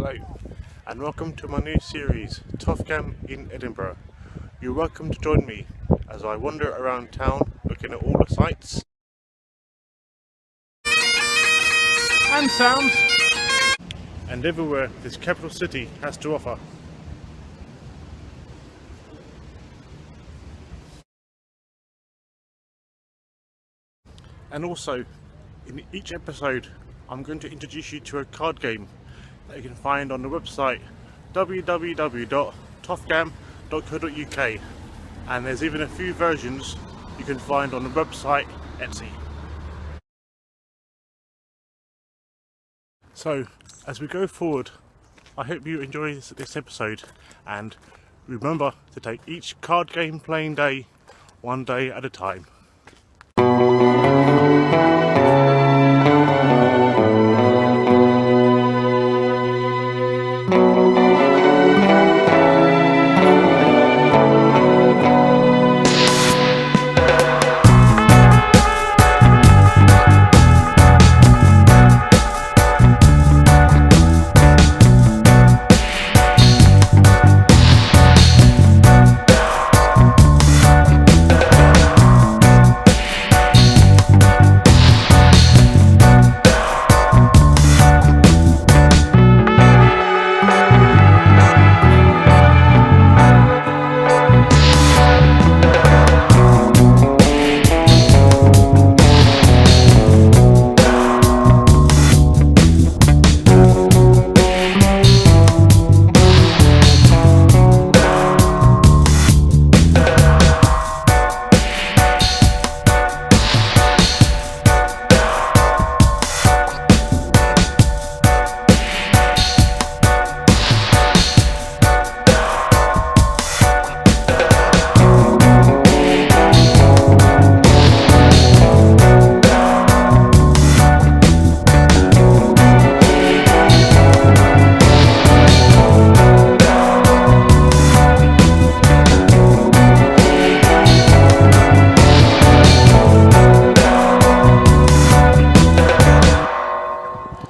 Hello and welcome to my new series, Tofgam in Edinburgh. You're welcome to join me as I wander around town looking at all the sights and sounds and everywhere this capital city has to offer. And also, in each episode I'm going to introduce you to a card game that you can find on the website www.tofgam.co.uk, and there's even a few versions you can find on the website Etsy. So as we go forward, I hope you enjoy this episode, and remember to take each card game playing day one day at a time.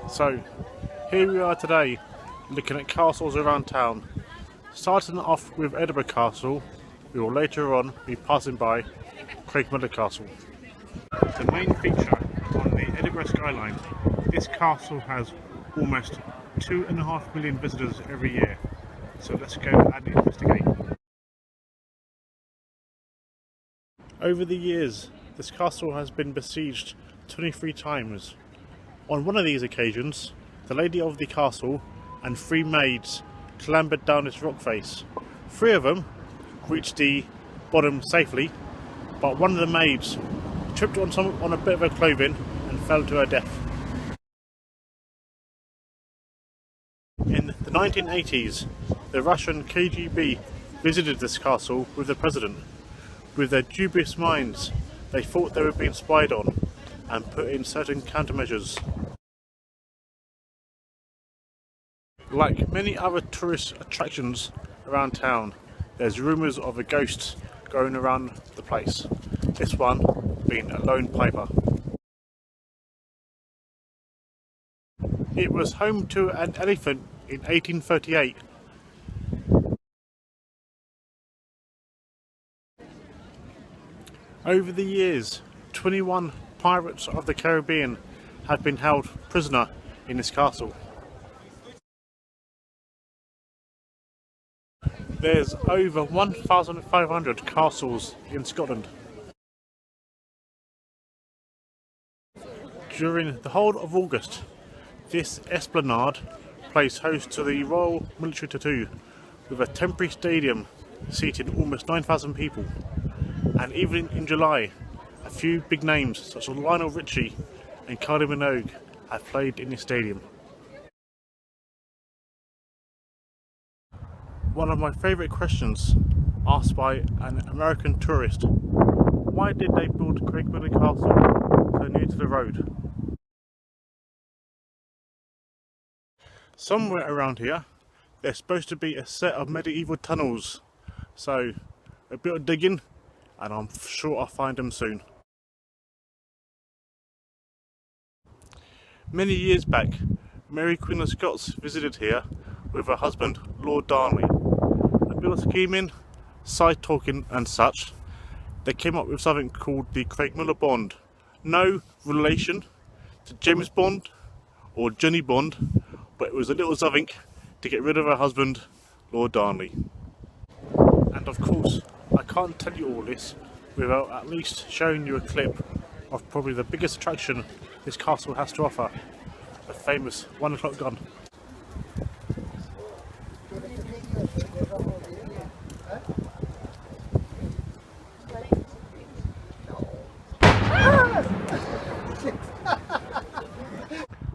So here we are today, looking at castles around town. Starting off with Edinburgh Castle, we will later on be passing by Craigmiller Castle. The main feature on the Edinburgh skyline, this castle has almost 2.5 million visitors every year. So let's go and investigate. Over the years, this castle has been besieged 23 times. On one of these occasions, the lady of the castle and 3 maids clambered down its rock face. 3 of them reached the bottom safely, but one of the maids tripped on a bit of her clothing and fell to her death. In the 1980s, the Russian KGB visited this castle with the president. With their dubious minds, they thought they were being spied on and put in certain countermeasures. Like many other tourist attractions around town, there's rumours of a ghost going around the place, this one being a lone piper. It was home to an elephant in 1838. Over the years, 21 pirates of the Caribbean have been held prisoner in this castle. There's over 1,500 castles in Scotland. During the whole of August, this esplanade plays host to the Royal Military Tattoo, with a temporary stadium seating almost 9,000 people. And even in July, a few big names such as Lionel Richie and Kylie Minogue have played in the stadium. One of my favourite questions asked by an American tourist: why did they build Craigmiller Castle so near to the road? Somewhere around here there's supposed to be a set of medieval tunnels, so a bit of digging and I'm sure I'll find them soon. Many years back, Mary Queen of Scots visited here with her husband, Lord Darnley. A bit of scheming, side talking and such, they came up with something called the Craigmiller Bond. No relation to James Bond or Jenny Bond, but it was a little something to get rid of her husband, Lord Darnley. And of course, I can't tell you all this without at least showing you a clip of probably the biggest attraction this castle has to offer, the famous 1 o'clock gun.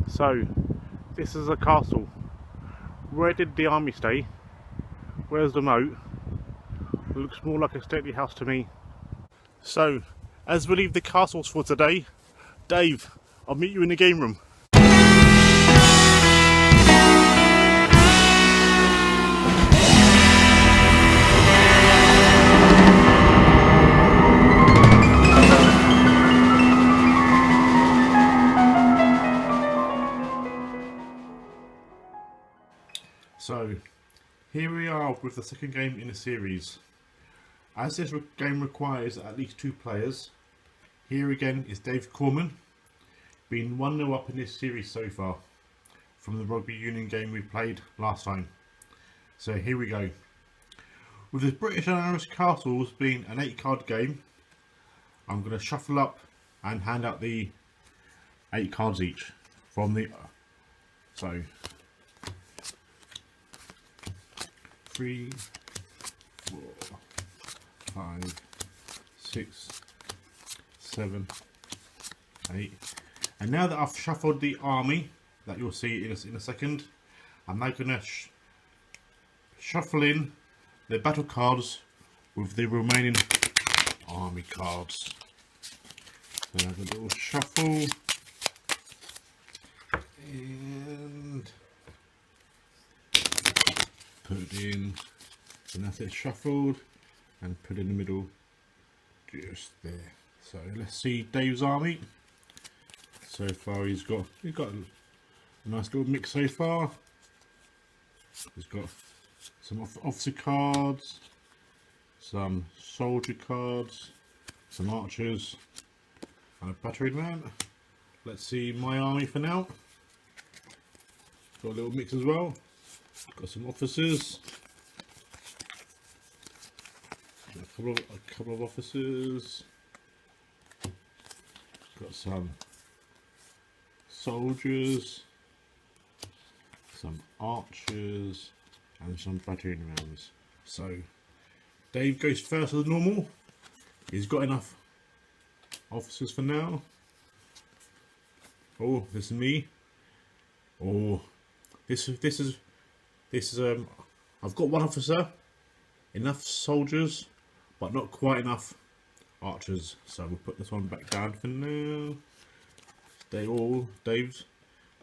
So, this is a castle. Where did the army stay? Where's the moat? It looks more like a stately house to me. So, as we leave the castles for today, Dave, I'll meet you in the game room. So, here we are with the second game in the series. As this game requires at least 2 players, here again is Dave Corman, being 1-0 up in this series so far, from the rugby union game we played last time. So here we go. With the British and Irish Castles being an 8-card game, I'm going to shuffle up and hand out the 8 cards each from the... So... 3, 4, 5, 6, 7, 8. And now that I've shuffled the army, that you'll see in a second, I'm now going to shuffle in the battle cards with the remaining army cards. So I have a little shuffle and put it in, and that's it shuffled and put in the middle just there. So let's see Dave's army. So far he's got a nice little mix so far. He's got some officer cards, some soldier cards, some archers and a battering ram. Let's see my army for now. Got a little mix as well. Got some officers. A couple of officers. Got some soldiers, some archers, and some battering rams. So Dave goes first as normal. He's got enough officers for now. Oh, this is me. Oh, this is I've got 1 officer, enough soldiers, but not quite enough archers. So we'll put this one back down for now. Dave's,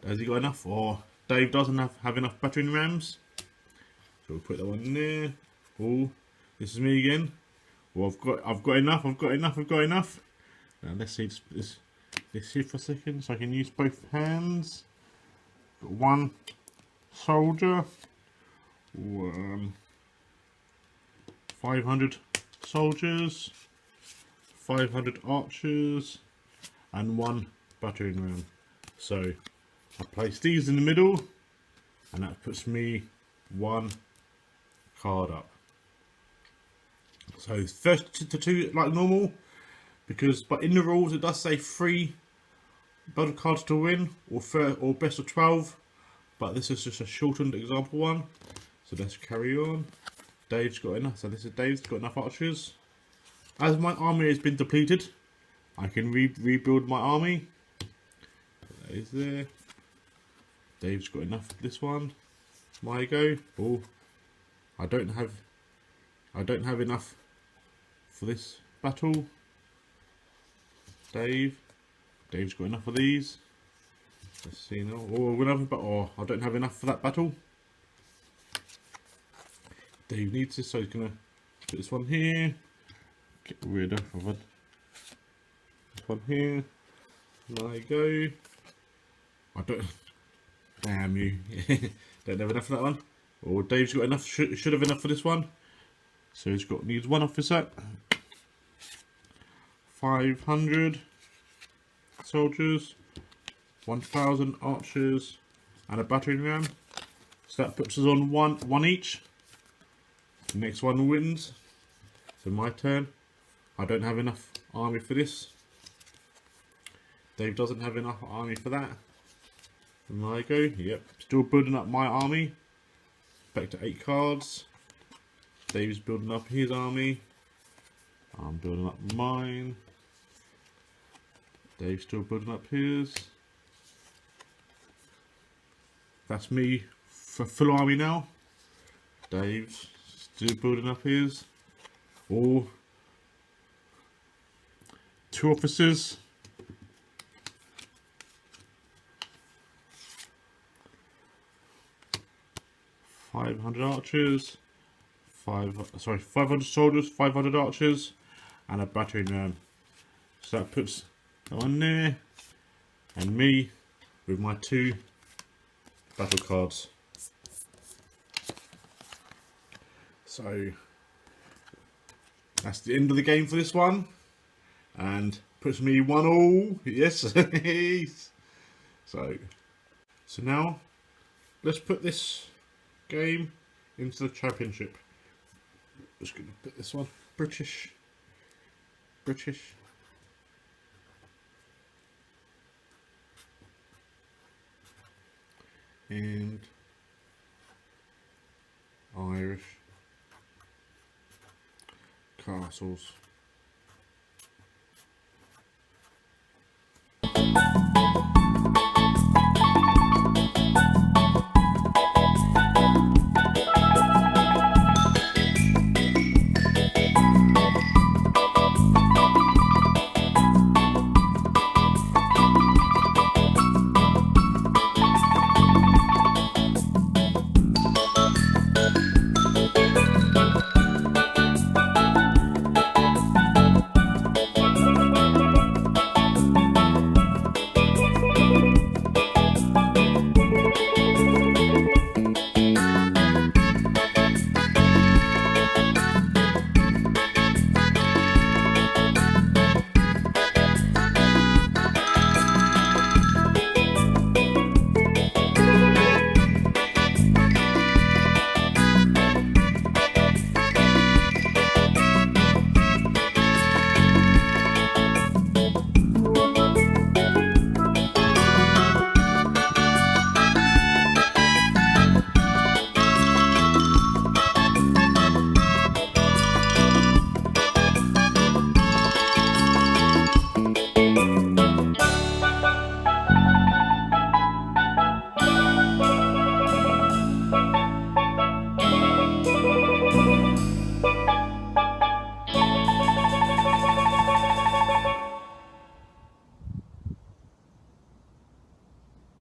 has he got enough? Or Dave doesn't have enough battering rams. So we'll put that one there. Oh, this is me again. Well, I've got enough. Now let's see this here for a second, so I can use both hands. Got 1 soldier. 500 soldiers, 500 archers, and 1 battering ram. So I place these in the middle, and that puts me 1 card up. So first to 2 like normal, but in the rules it does say 3 battle cards to win, or best of 12. But this is just a shortened example one. So let's carry on. Dave's got enough. So this is Dave's got enough archers. As my army has been depleted, I can rebuild my army. That is there. Dave's got enough for this one. My go. Oh, I don't have enough for this battle. Dave's got enough of these. Let's see now. Oh, I don't have enough for that battle. Dave needs this, so he's gonna put this one here. Get rid of it. This one here. There you go. Damn you. Don't have enough for that one. Or Dave's got enough, should have enough for this one. So needs one officer, 500 soldiers, 1,000 archers, and a battering ram. So that puts us on one each. The next one wins. So my turn. I don't have enough army for this. Dave doesn't have enough army for that. And there I go. Yep, still building up my army. Back to 8 cards. Dave's building up his army. I'm building up mine. Dave's still building up his. That's me for full army now. Dave's still building up his. All 2 officers. 500 archers. 500 soldiers, 500 archers, and a battering ram. So that puts that one there, and me with my 2 battle cards. So that's the end of the game for this one, and puts me 1-1. Yes. So now let's put this game into the championship. Just going to put this one British, and Irish castles.